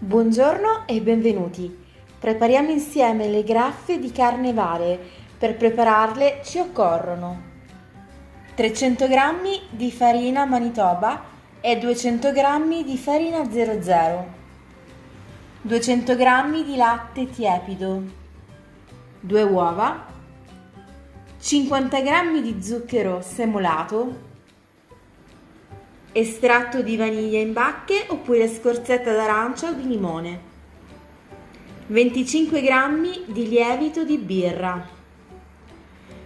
Buongiorno e benvenuti. Prepariamo insieme le graffe di carnevale. Per prepararle ci occorrono 300 g di farina Manitoba e 200 g di farina 00, 200 g di latte tiepido, 2 uova, 50 g di zucchero semolato, estratto di vaniglia in bacche oppure scorzetta d'arancia o di limone, 25 g di lievito di birra,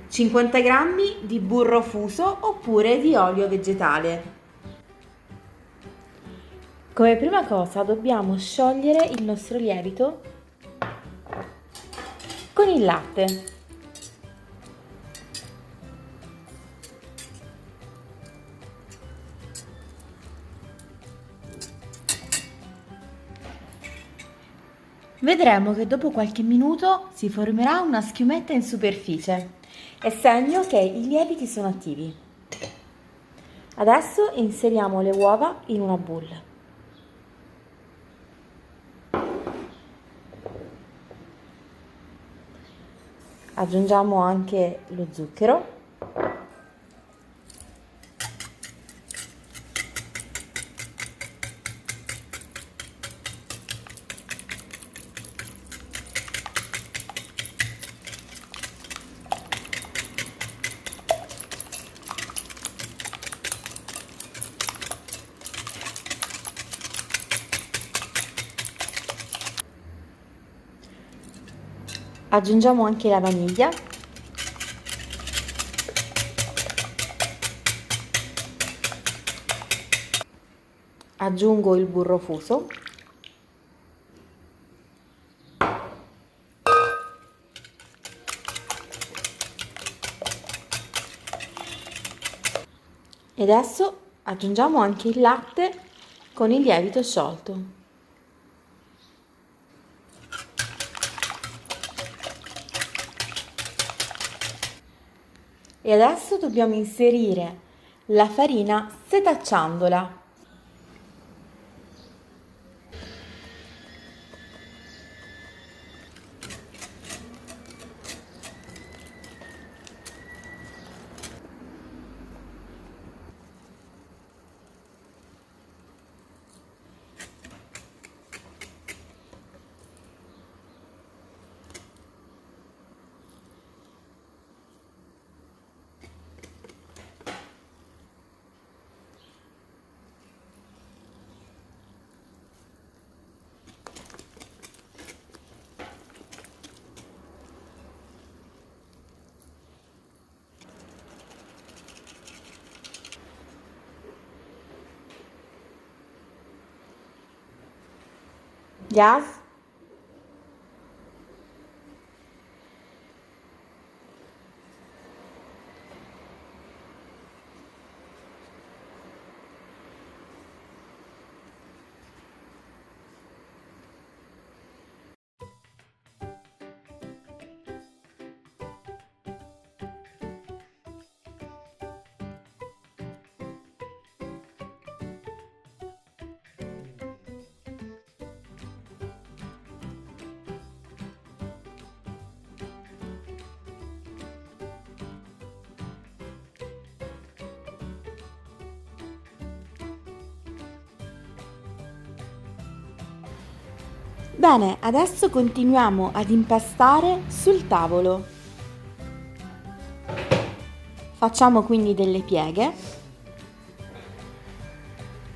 50 g di burro fuso oppure di olio vegetale. Come prima cosa dobbiamo sciogliere il nostro lievito con il latte. Vedremo che dopo qualche minuto si formerà una schiumetta in superficie, è segno che i lieviti sono attivi. Adesso inseriamo le uova in una bowl. Aggiungiamo anche lo zucchero. Aggiungiamo anche la vaniglia. Aggiungo il burro fuso. E adesso aggiungiamo anche il latte con il lievito sciolto. E adesso dobbiamo inserire la farina setacciandola. Gas. Bene, adesso continuiamo ad impastare sul tavolo. Facciamo quindi delle pieghe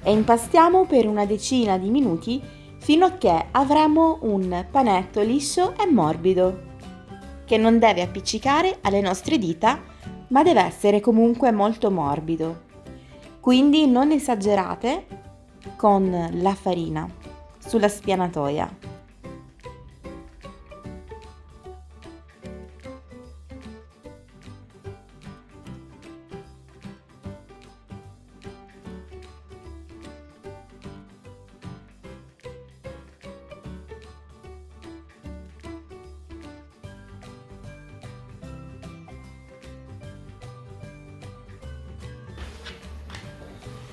e impastiamo per una decina di minuti fino a che avremo un panetto liscio e morbido, che non deve appiccicare alle nostre dita, ma deve essere comunque molto morbido. Quindi non esagerate con la farina sulla spianatoia.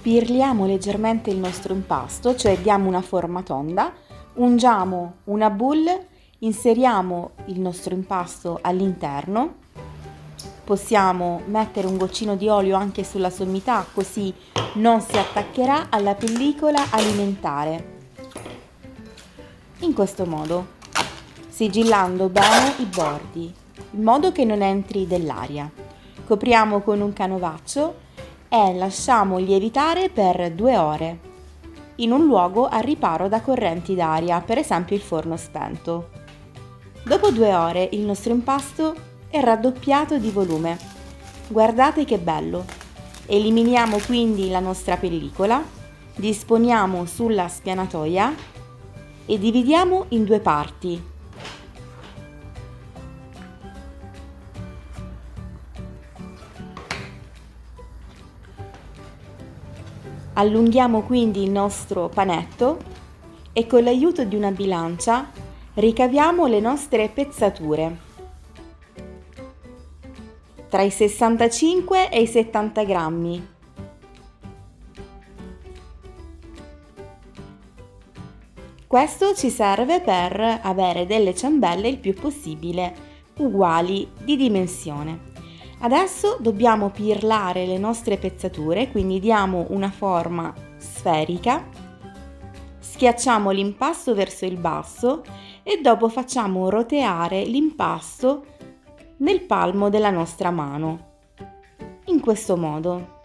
Pirliamo leggermente il nostro impasto, cioè diamo una forma tonda, Ungiamo una boule, inseriamo il nostro impasto all'interno, possiamo mettere un goccino di olio anche sulla sommità, così non si attaccherà alla pellicola alimentare. In questo modo, sigillando bene i bordi, in modo che non entri dell'aria. Copriamo con un canovaccio e lasciamo lievitare per 2 ore in un luogo a riparo da correnti d'aria, per esempio il forno spento. Dopo 2 ore il nostro impasto è raddoppiato di volume. Guardate che bello! Eliminiamo quindi la nostra pellicola, disponiamo sulla spianatoia e dividiamo in 2 parti. Allunghiamo quindi il nostro panetto e con l'aiuto di una bilancia ricaviamo le nostre pezzature tra i 65 e i 70 grammi. Questo ci serve per avere delle ciambelle il più possibile uguali di dimensione. Adesso dobbiamo pirlare le nostre pezzature, quindi diamo una forma sferica, schiacciamo l'impasto verso il basso e dopo facciamo roteare l'impasto nel palmo della nostra mano. In questo modo.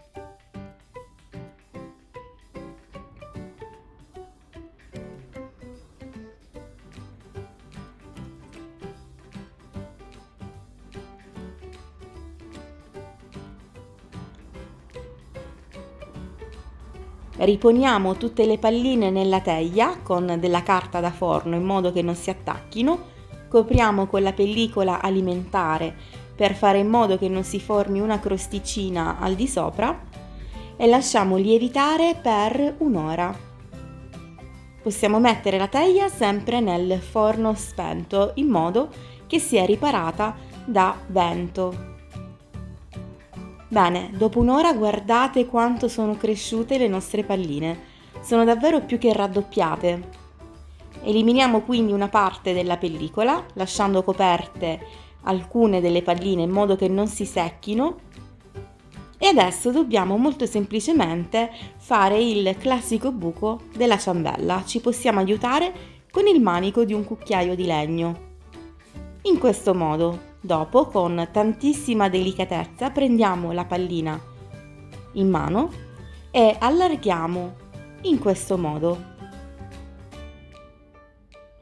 Riponiamo tutte le palline nella teglia con della carta da forno in modo che non si attacchino, copriamo con la pellicola alimentare per fare in modo che non si formi una crosticina al di sopra e lasciamo lievitare per 1 ora. Possiamo mettere la teglia sempre nel forno spento in modo che sia riparata da vento. Bene, dopo 1 ora guardate quanto sono cresciute le nostre palline, sono davvero più che raddoppiate. Eliminiamo quindi una parte della pellicola, lasciando coperte alcune delle palline in modo che non si secchino. E adesso dobbiamo molto semplicemente fare il classico buco della ciambella, ci possiamo aiutare con il manico di un cucchiaio di legno. In questo modo. Dopo, con tantissima delicatezza, prendiamo la pallina in mano e allarghiamo in questo modo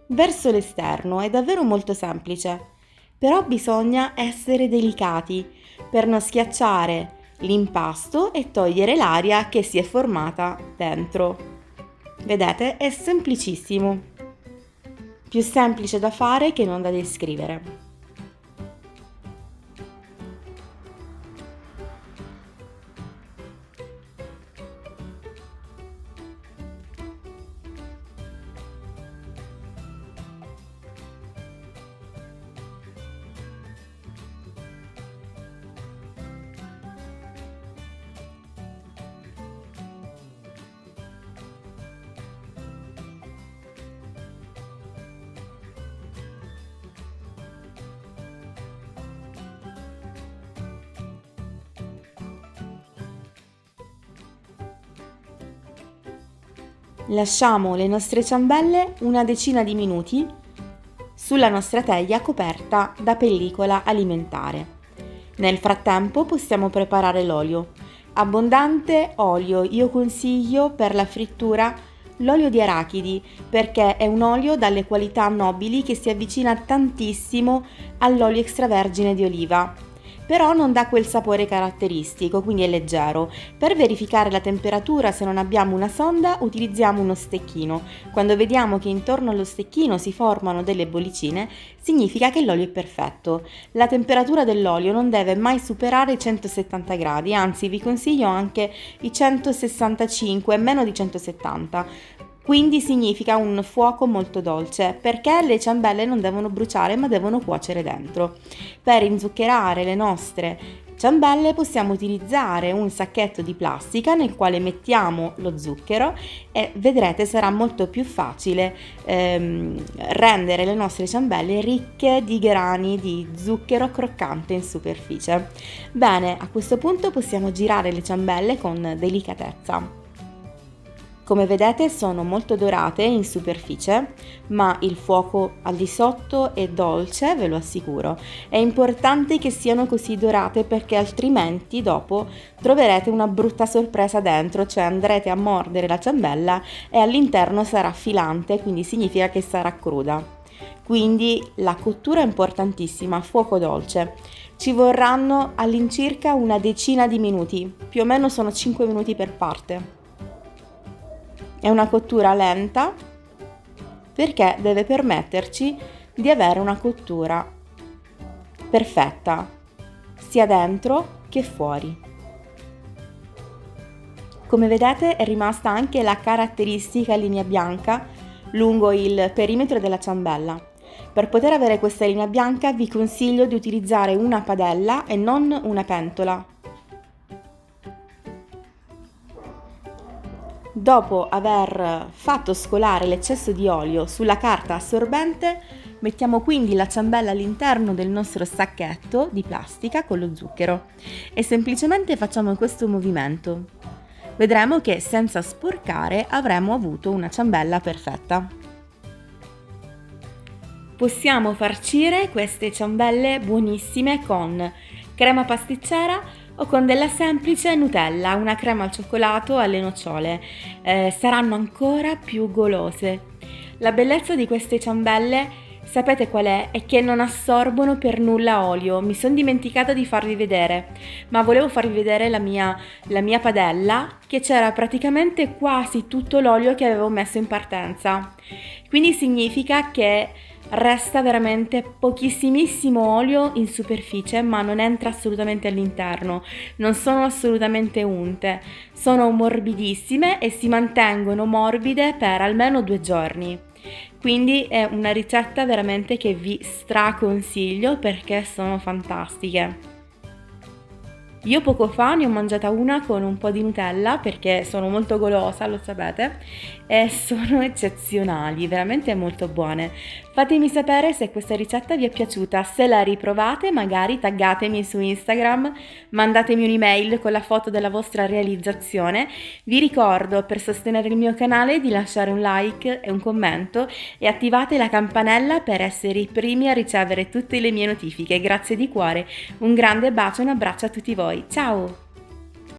verso l'esterno. È davvero molto semplice, però bisogna essere delicati per non schiacciare l'impasto e togliere l'aria che si è formata dentro. Vedete? È semplicissimo, più semplice da fare che non da descrivere. Lasciamo le nostre ciambelle una decina di minuti sulla nostra teglia coperta da pellicola alimentare. Nel frattempo possiamo preparare l'olio. Abbondante olio, io consiglio per la frittura l'olio di arachidi perché è un olio dalle qualità nobili che si avvicina tantissimo all'olio extravergine di oliva. Però non dà quel sapore caratteristico, quindi è leggero. Per verificare la temperatura, se non abbiamo una sonda, utilizziamo uno stecchino. Quando vediamo che intorno allo stecchino si formano delle bollicine, significa che l'olio è perfetto. La temperatura dell'olio non deve mai superare i 170 gradi, anzi vi consiglio anche i 165, meno di 170. Quindi significa un fuoco molto dolce, perché le ciambelle non devono bruciare ma devono cuocere dentro. Per inzuccherare le nostre ciambelle possiamo utilizzare un sacchetto di plastica nel quale mettiamo lo zucchero e vedrete sarà molto più facile rendere le nostre ciambelle ricche di grani di zucchero croccante in superficie. Bene, a questo punto possiamo girare le ciambelle con delicatezza. Come vedete sono molto dorate in superficie, ma il fuoco al di sotto è dolce, ve lo assicuro. È importante che siano così dorate perché altrimenti dopo troverete una brutta sorpresa dentro, cioè andrete a mordere la ciambella e all'interno sarà filante, quindi significa che sarà cruda. Quindi la cottura è importantissima a fuoco dolce. Ci vorranno all'incirca una decina di minuti, più o meno sono 5 minuti per parte. È una cottura lenta perché deve permetterci di avere una cottura perfetta, sia dentro che fuori. Come vedete è rimasta anche la caratteristica linea bianca lungo il perimetro della ciambella. Per poter avere questa linea bianca vi consiglio di utilizzare una padella e non una pentola. Dopo aver fatto scolare l'eccesso di olio sulla carta assorbente, mettiamo quindi la ciambella all'interno del nostro sacchetto di plastica con lo zucchero e semplicemente facciamo questo movimento. Vedremo che senza sporcare avremo avuto una ciambella perfetta. Possiamo farcire queste ciambelle buonissime con crema pasticcera o con della semplice Nutella, una crema al cioccolato alle nocciole. Saranno ancora più golose. La bellezza di queste ciambelle, sapete qual è? È che non assorbono per nulla olio. Mi sono dimenticata di farvi vedere, ma volevo farvi vedere la mia padella, che c'era praticamente quasi tutto l'olio che avevo messo in partenza. Quindi significa che resta veramente pochissimissimo olio in superficie, ma non entra assolutamente all'interno, non sono assolutamente unte, sono morbidissime e si mantengono morbide per almeno 2 giorni. Quindi è una ricetta veramente che vi straconsiglio perché sono fantastiche. Io poco fa ne ho mangiata una con un po' di Nutella perché sono molto golosa, lo sapete, e sono eccezionali, veramente molto buone. Fatemi sapere se questa ricetta vi è piaciuta, se la riprovate magari taggatemi su Instagram, mandatemi un'email con la foto della vostra realizzazione. Vi ricordo per sostenere il mio canale di lasciare un like e un commento e attivate la campanella per essere i primi a ricevere tutte le mie notifiche. Grazie di cuore, un grande bacio e un abbraccio a tutti voi. Ciao!